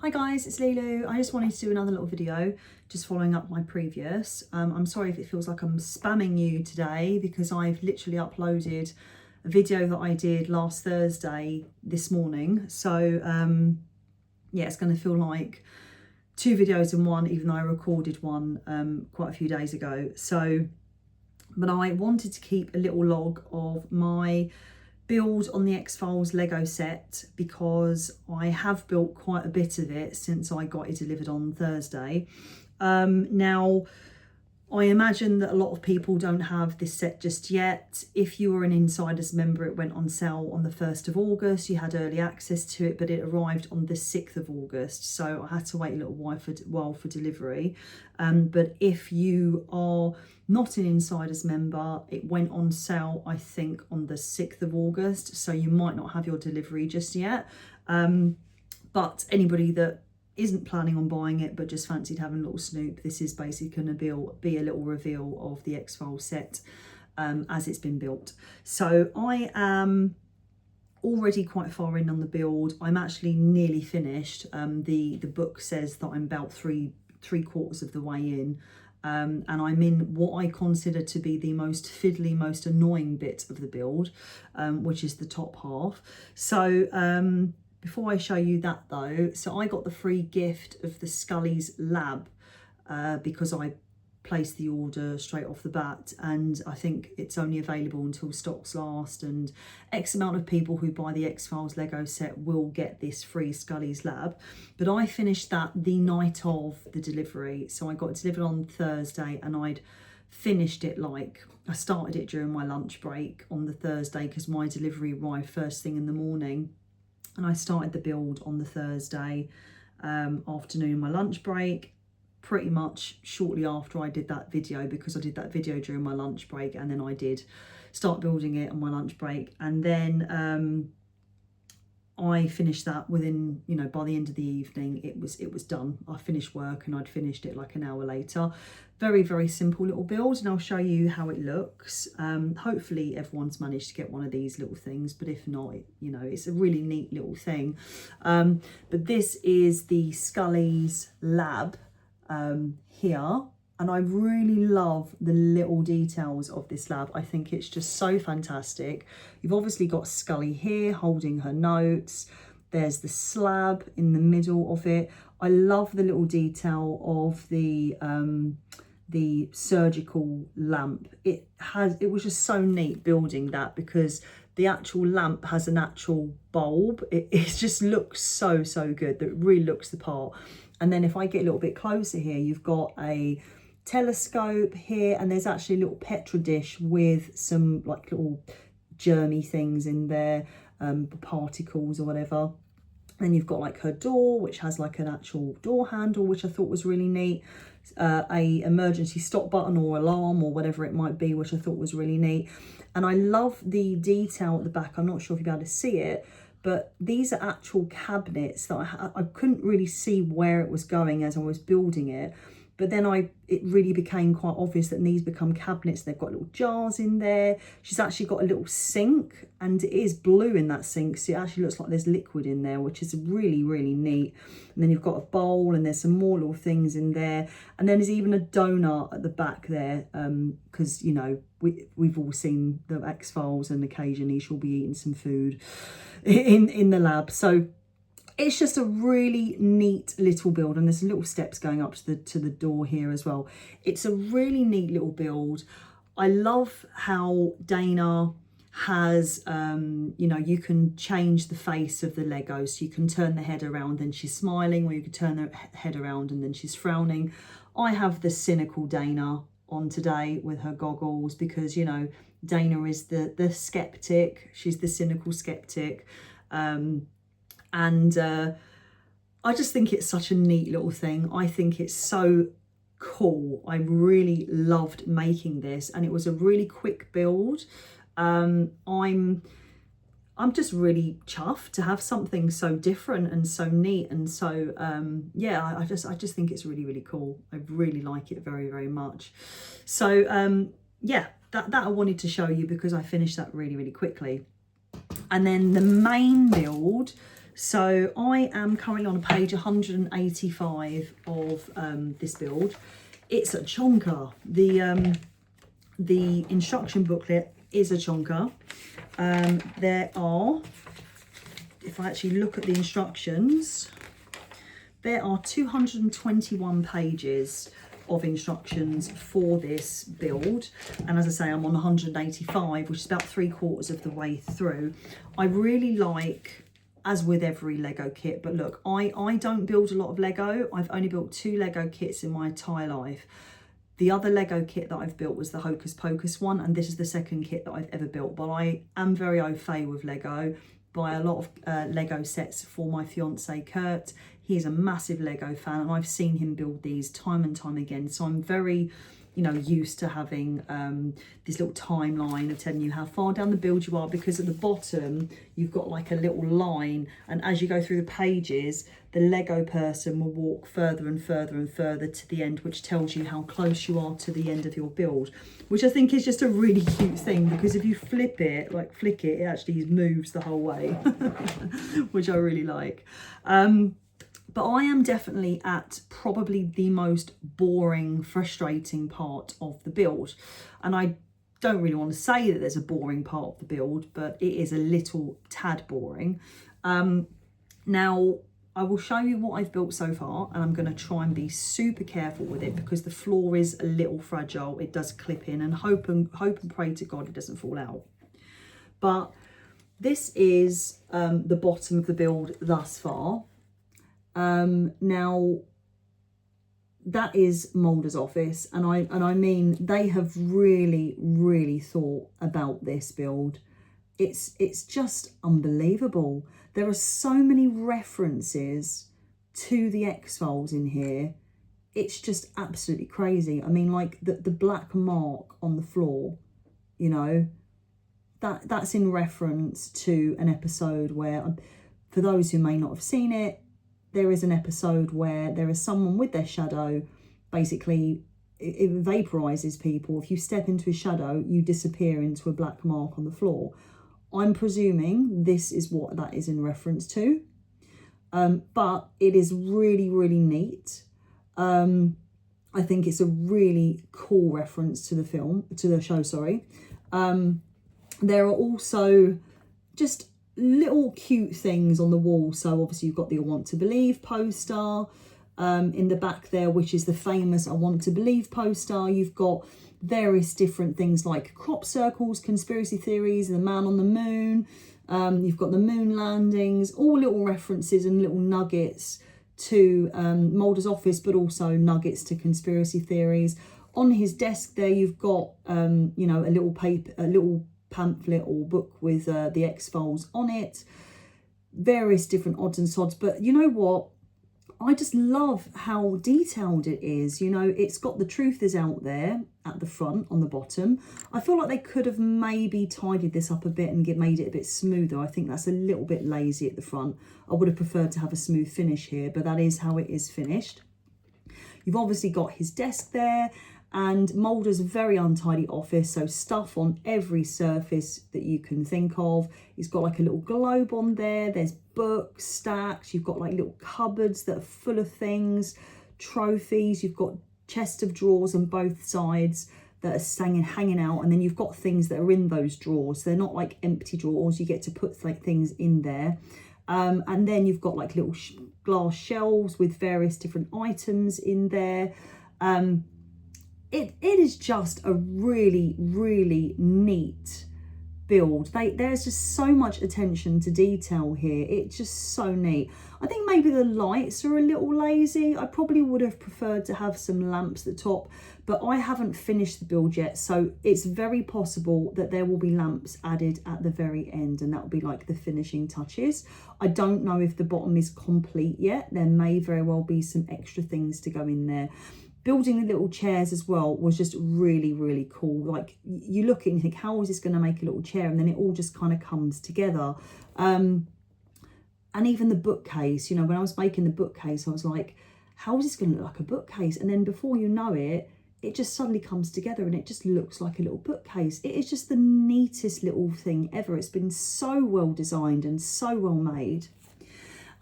Hi guys, it's Lulu. I just wanted to do another little video just following up my previous. I'm sorry if it feels like I'm spamming you today because I've literally uploaded a video that I did last Thursday this morning. So yeah, it's going to feel like two videos in one, even though I recorded one quite a few days ago. But I wanted to keep a little log of my build on the X-Files Lego set because I have built quite a bit of it since I got it delivered on Thursday. Now, I imagine that a lot of people don't have this set just yet. If you were an Insiders member, it went on sale on the 1st of August. You had early access to it, but it arrived on the 6th of August. So I had to wait a little while for delivery. But if you are not an Insiders member, it went on sale, I think, on the 6th of August. So you might not have your delivery just yet. But anybody that isn't planning on buying it but just fancied having a little snoop, this is basically going to be a little reveal of the X-Files set as it's been built. So I am already quite far in on the build. I'm actually nearly finished. The book says that I'm about three quarters of the way in. And I'm in what I consider to be the most fiddly, most annoying bit of the build, which is the top half. So before I show you that though, so I got the free gift of the Scully's Lab because I placed the order straight off the bat, and I think it's only available until stocks last, and X amount of people who buy the X-Files Lego set will get this free Scully's Lab. But I finished that the night of the delivery, so I got it delivered on Thursday and I'd finished it, like I started it during my lunch break on the Thursday because my delivery arrived first thing in the morning. And I started the build on the Thursday afternoon, my lunch break, pretty much shortly after I did that video, because I did that video during my lunch break, and then I did start building it on my lunch break. And then I finished that within, you know, by the end of the evening, it was done. I finished work and I'd finished it like an hour later. Very, very simple little build, and I'll show you how it looks. Hopefully everyone's managed to get one of these little things, but if not, you know, it's a really neat little thing. But this is the Scully's Lab here. And I really love the little details of this lab. I think it's just so fantastic. You've obviously got Scully here holding her notes. There's the slab in the middle of it. I love the little detail of the surgical lamp. It was just so neat building that, because the actual lamp has an actual bulb. It just looks so good. That it really looks the part. And then if I get a little bit closer here, you've got a telescope here, and there's actually a little Petri dish with some like little germy things in there, particles or whatever. Then you've got like her door, which has like an actual door handle, which I thought was really neat. A emergency stop button or alarm or whatever it might be, which I thought was really neat. And I love the detail at the back. I'm not sure if you'll be able to see it, but these are actual cabinets that I couldn't really see where it was going as I was building it. But then it really became quite obvious that these become cabinets. They've got little jars in there. She's actually got a little sink, and it is blue in that sink, so it actually looks like there's liquid in there, which is really neat. And then you've got a bowl, and there's some more little things in there. And then there's even a donut at the back there, because, you know, we've all seen the X-Files, and occasionally she'll be eating some food in the lab. So it's just a really neat little build, and there's little steps going up to the door here as well. It's a really neat little build. I love how Dana has, you know, you can change the face of the Lego. So you can turn the head around and she's smiling, or you can turn the head around and then she's frowning. I have the cynical Dana on today with her goggles because, you know, Dana is the skeptic. She's the cynical skeptic. And I just think it's such a neat little thing. I think it's so cool. I really loved making this, and it was a really quick build. I'm just really chuffed to have something so different and so neat, and so yeah, I just think it's really cool. I really like it very much. So yeah, that I wanted to show you because I finished that really quickly. And then the main build So I am currently on page 185 of this build. It's a chonker. The instruction booklet is a chonker. There are, if I actually look at the instructions, there are 221 pages of instructions for this build, and as I say, I'm on 185, which is about 3/4 of the way through. I really like, as with every Lego kit, but look, I don't build a lot of Lego. I've only built 2 Lego kits in my entire life. The other Lego kit that I've built was the Hocus Pocus one, and this is the second kit that I've ever built. But I am very au fait with Lego. Buy a lot of Lego sets for my fiance Kurt. He's a massive Lego fan, and I've seen him build these time and time again. So I'm very, used to having this little timeline of telling you how far down the build you are, because at the bottom you've got like a little line, and as you go through the pages, the Lego person will walk further and further and further to the end, which tells you how close you are to the end of your build, which I think is just a really cute thing, because if you flick it, it actually moves the whole way, which I really like. But I am definitely at probably the most boring, frustrating part of the build. And I don't really want to say that there's a boring part of the build, but it is a little tad boring. Now, I will show you what I've built so far, and I'm going to try and be super careful with it, because the floor is a little fragile. It does clip in, and hope and pray to God it doesn't fall out. But this is the bottom of the build thus far. Now that is Moulder's office, and I mean, they have really thought about this build. It's just unbelievable. There are so many references to the X-Files in here. It's just absolutely crazy. I mean, like the black mark on the floor, that's in reference to an episode where, for those who may not have seen it, there is an episode where there is someone with their shadow. Basically, it vaporizes people. If you step into a shadow, you disappear into a black mark on the floor. I'm presuming this is what that is in reference to. But it is really neat. I think it's a really cool reference to the show, sorry. There are also just little cute things on the wall. So obviously you've got the I Want to Believe poster in the back there, which is the famous I Want to Believe poster. You've got various different things like crop circles, conspiracy theories, the man on the moon. You've got the moon landings, all little references and little nuggets to Moulder's office, but also nuggets to conspiracy theories. On his desk there, you've got a little pamphlet or book with the X-Files on it, various different odds and sods. But you know what, I just love how detailed it is. It's got The Truth Is Out There at the front on the bottom. I feel like they could have maybe tidied this up a bit and made it a bit smoother. I think that's a little bit lazy at the front. I would have preferred to have a smooth finish here, but that is how it is finished. You've obviously got his desk there, and Moulder's a very untidy office, so stuff on every surface that you can think of. He's got like a little globe on there. There's books, stacks. You've got like little cupboards that are full of things, trophies. You've got chest of drawers on both sides that are hanging out, and then you've got things that are in those drawers. They're not like empty drawers. You get to put like things in there. And then you've got like little glass shelves with various different items in there. It is just a really neat build. There's just so much attention to detail here. It's just so neat. I think maybe the lights are a little lazy. I probably would have preferred to have some lamps at the top, but I haven't finished the build yet, so it's very possible that there will be lamps added at the very end, and that will be like the finishing touches. I don't know if the bottom is complete yet. There may very well be some extra things to go in there. Building the little chairs as well was just really cool. Like, you look at it and you think, how is this going to make a little chair? And then it all just kind of comes together. And even the bookcase, when I was making the bookcase, I was like, how is this going to look like a bookcase? And then before you know it, it just suddenly comes together and it just looks like a little bookcase. It is just the neatest little thing ever. It's been so well designed and so well made.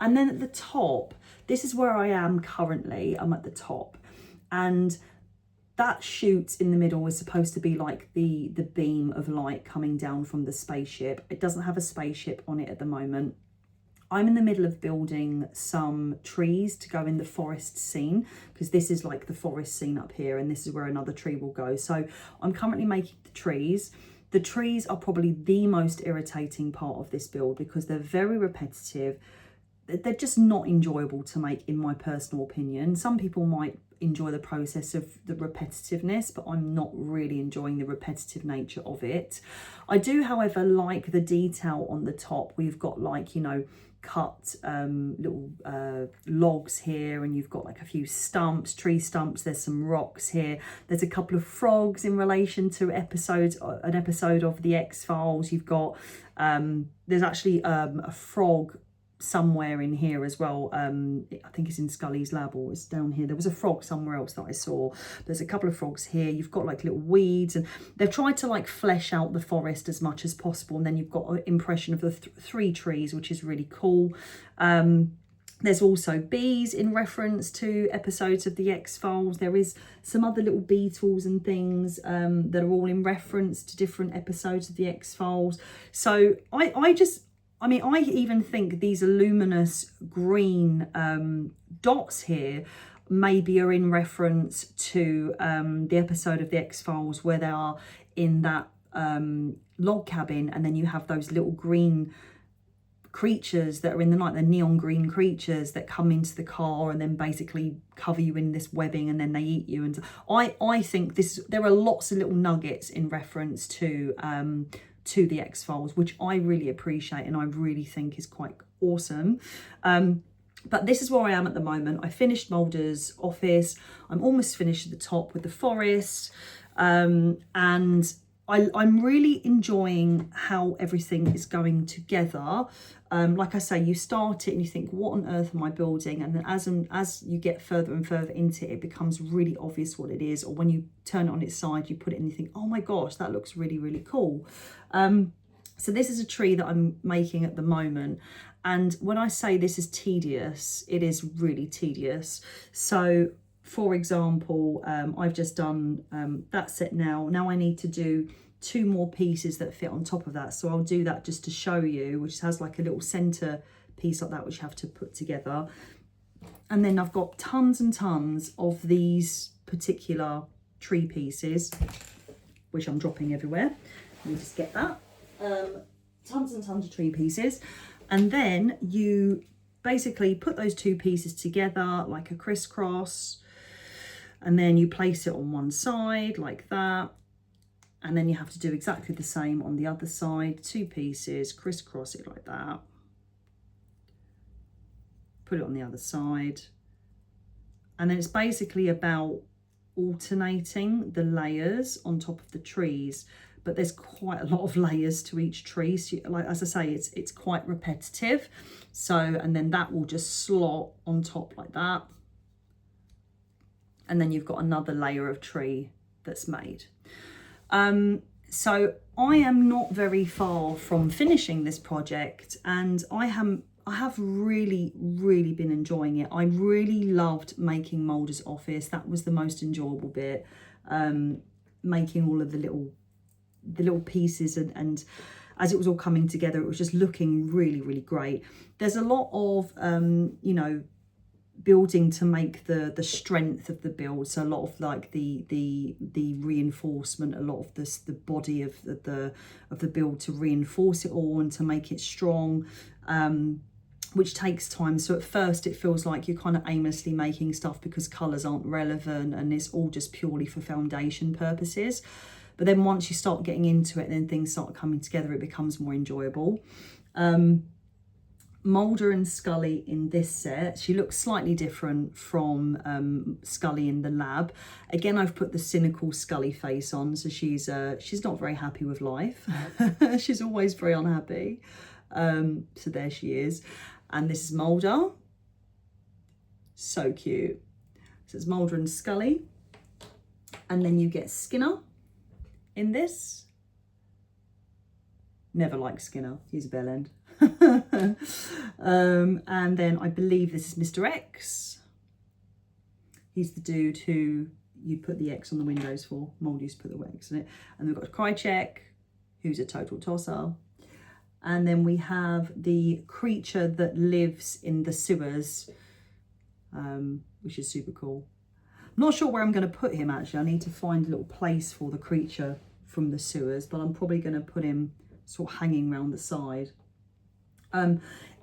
And then at the top, this is where I am currently. I'm at the top, and that chute in the middle is supposed to be like the beam of light coming down from the spaceship. It doesn't have a spaceship on it at the moment. I'm in the middle of building some trees to go in the forest scene, because this is like the forest scene up here, and this is where another tree will go. So I'm currently making the trees. The trees are probably the most irritating part of this build because they're very repetitive. They're just not enjoyable to make, in my personal opinion. Some people might enjoy the process of the repetitiveness, but I'm not really enjoying the repetitive nature of it. I do, however, like the detail on the top. We've got like, you know, cut little logs here, and you've got like a few stumps, tree stumps. There's some rocks here. There's a couple of frogs in relation to an episode of the X-Files. You've got there's actually a frog somewhere in here as well. I think it's in Scully's lab, or it's down here. There was a frog somewhere else that I saw. There's a couple of frogs here. You've got like little weeds, and they've tried to like flesh out the forest as much as possible. And then you've got an impression of the three trees, which is really cool. There's also bees in reference to episodes of the X-Files. There is some other little beetles and things that are all in reference to different episodes of the X-Files. So I mean, I even think these luminous green dots here maybe are in reference to the episode of the X-Files where they are in that log cabin, and then you have those little green creatures that are in the night, the neon green creatures that come into the car and then basically cover you in this webbing, and then they eat you. And I think there are lots of little nuggets in reference to the X-Files, which I really appreciate and I really think is quite awesome. But this is where I am at the moment. I finished Mulder's office. I'm almost finished at the top with the forest. And I'm really enjoying how everything is going together. Like I say, you start it and you think, what on earth am I building? And then as you get further and further into it, it becomes really obvious what it is. Or when you turn it on its side, you put it and you think, oh my gosh, that looks really, really cool. So this is a tree that I'm making at the moment. And when I say this is tedious, it is really tedious. So for example, I've just done that set now. Now I need to do 2 more pieces that fit on top of that. So I'll do that just to show you, which has like a little center piece like that, which you have to put together. And then I've got tons and tons of these particular tree pieces, which I'm dropping everywhere. Let me just get that. Tons and tons of tree pieces. And then you basically put those 2 pieces together like a crisscross, and then you place it on one side like that. And then you have to do exactly the same on the other side. 2 pieces, crisscross it like that. Put it on the other side. And then it's basically about alternating the layers on top of the trees. But there's quite a lot of layers to each tree. So like, as I say, it's quite repetitive. So, and then that will just slot on top like that. And then you've got another layer of tree that's made. So I am not very far from finishing this project, and I have really, really been enjoying it. I really loved making Mulder's office. That was the most enjoyable bit, making all of the little pieces, and as it was all coming together, it was just looking really, really great. There's a lot of, you know, building to make the strength of the build. So a lot of like the reinforcement, a lot of the body of the build to reinforce it all and to make it strong, which takes time. So at first it feels like you're kind of aimlessly making stuff because colours aren't relevant and it's all just purely for foundation purposes. But then once you start getting into it, then things start coming together, it becomes more enjoyable. Mulder and Scully in this set, she looks slightly different from Scully in the lab. Again, I've put the cynical Scully face on, so she's not very happy with life. She's always very unhappy. So there she is. And this is Mulder. So cute. So it's Mulder and Scully. And then you get Skinner in this. Never liked Skinner. He's a bellend. And then I believe this is Mr. X. He's the dude who you put the X on the windows for. Mould used to put the X in it. And we've got Krychek, who's a total tosser. And then we have the creature that lives in the sewers, which is super cool. I'm not sure where I'm going to put him, actually. I need to find a little place for the creature from the sewers, but I'm probably going to put him sort of hanging around the side.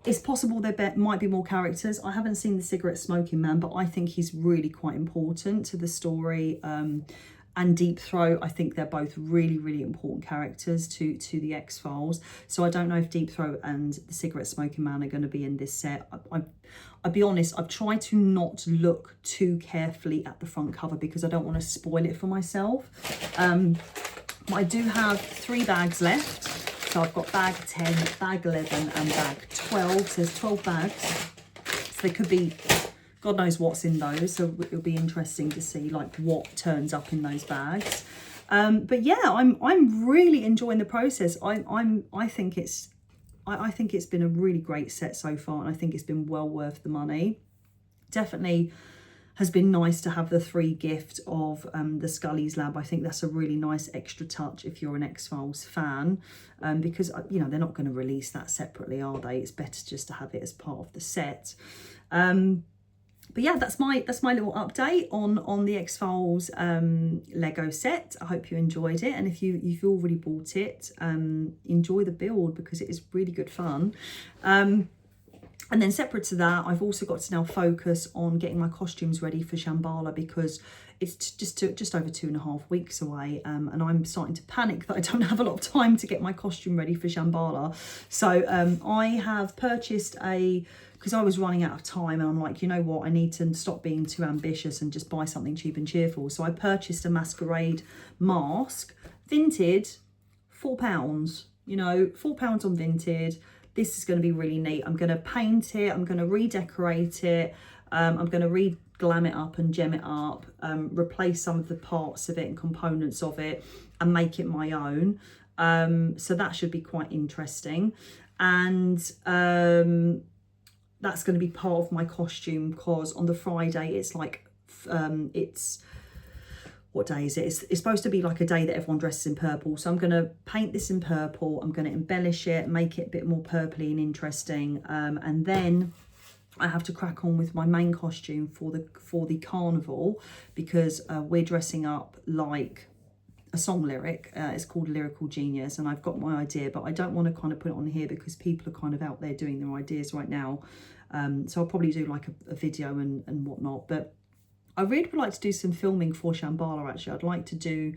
It's possible there might be more characters. I haven't seen the cigarette smoking man, but I think he's really quite important to the story. And Deep Throat, I think they're both really, really important characters to the X-Files. So I don't know if Deep Throat and the cigarette smoking man are going to be in this set. I'll be honest, I've tried to not look too carefully at the front cover because I don't want to spoil it for myself. But I do have 3 bags left. So I've got bag 10, bag 11 and bag 12. So there's 12 bags. So there could be, God knows what's in those. So it'll be interesting to see like what turns up in those bags. But yeah, I'm really enjoying the process. I think it's been a really great set so far, and I think it's been well worth the money. Definitely has been nice to have the 3 gift of the Scully's Lab. I think that's a really nice extra touch if you're an X-Files fan, because you know they're not going to release that separately, are they? It's better just to have it as part of the set. But yeah, that's my little update on the X-Files Lego set. I hope you enjoyed it, and if you've already bought it, enjoy the build because it is really good fun. And then separate to that, I've also got to now focus on getting my costumes ready for Shambhala because it's just over 2.5 weeks away, and I'm starting to panic that I don't have a lot of time to get my costume ready for Shambhala. So I have purchased because I was running out of time, and I'm like, you know what, I need to stop being too ambitious and just buy something cheap and cheerful. So I purchased a masquerade mask, Vinted, £4, you know, £4 on Vinted. This is going to be really neat. I'm going to paint it. I'm going to redecorate it. I'm going to re-glam it up and gem it up, replace some of the parts of it and components of it and make it my own. So that should be quite interesting. And that's going to be part of my costume because on the Friday, it's like, what day is it? It's supposed to be like a day that everyone dresses in purple. So I'm going to paint this in purple. I'm going to embellish it, make it a bit more purpley and interesting. And then I have to crack on with my main costume for the carnival because we're dressing up like a song lyric. It's called Lyrical Genius, and I've got my idea, but I don't want to kind of put it on here because people are kind of out there doing their ideas right now. So I'll probably do like a video and whatnot, but I really would like to do some filming for Shambhala, actually. I'd like to do,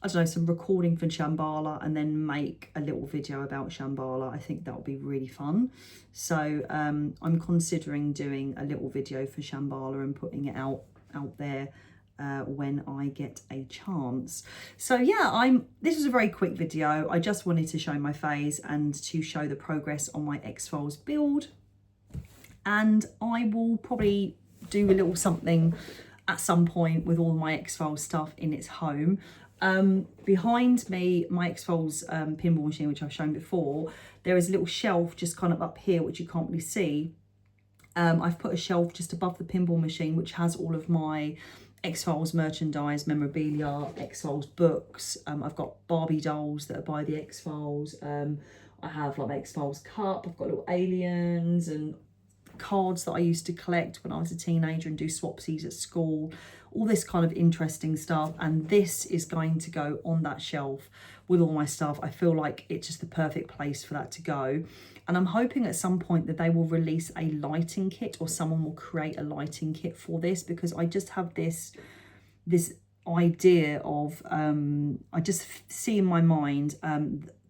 I don't know, some recording for Shambhala and then make a little video about Shambhala. I think that would be really fun. So I'm considering doing a little video for Shambhala and putting it out there when I get a chance. So yeah, this was a very quick video. I just wanted to show my face and to show the progress on my X-Files build. And I will probably do a little something at some point with all my X-Files stuff in its home. Behind me, my X-Files pinball machine, which I've shown before, there is a little shelf just kind of up here, which you can't really see. I've put a shelf just above the pinball machine, which has all of my X-Files merchandise, memorabilia, X-Files books. I've got Barbie dolls that are by the X-Files. I have like X-Files cup. I've got little aliens and cards that I used to collect when I was a teenager and do swapsies at school, all this kind of interesting stuff. And this is going to go on that shelf with all my stuff. I feel like it's just the perfect place for that to go. And I'm hoping at some point that they will release a lighting kit, or someone will create a lighting kit for this, because I just have this idea of, I just see in my mind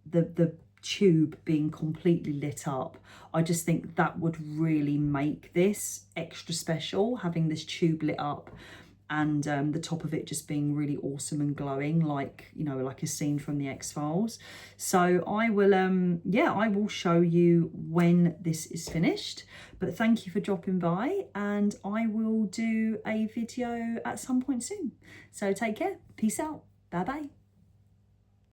the tube being completely lit up. I just think that would really make this extra special, having this tube lit up and the top of it just being really awesome and glowing, like, you know, like a scene from the X-Files. So I will I will show you when this is finished. But thank you for dropping by, and I will do a video at some point soon. So take care, peace out, bye bye.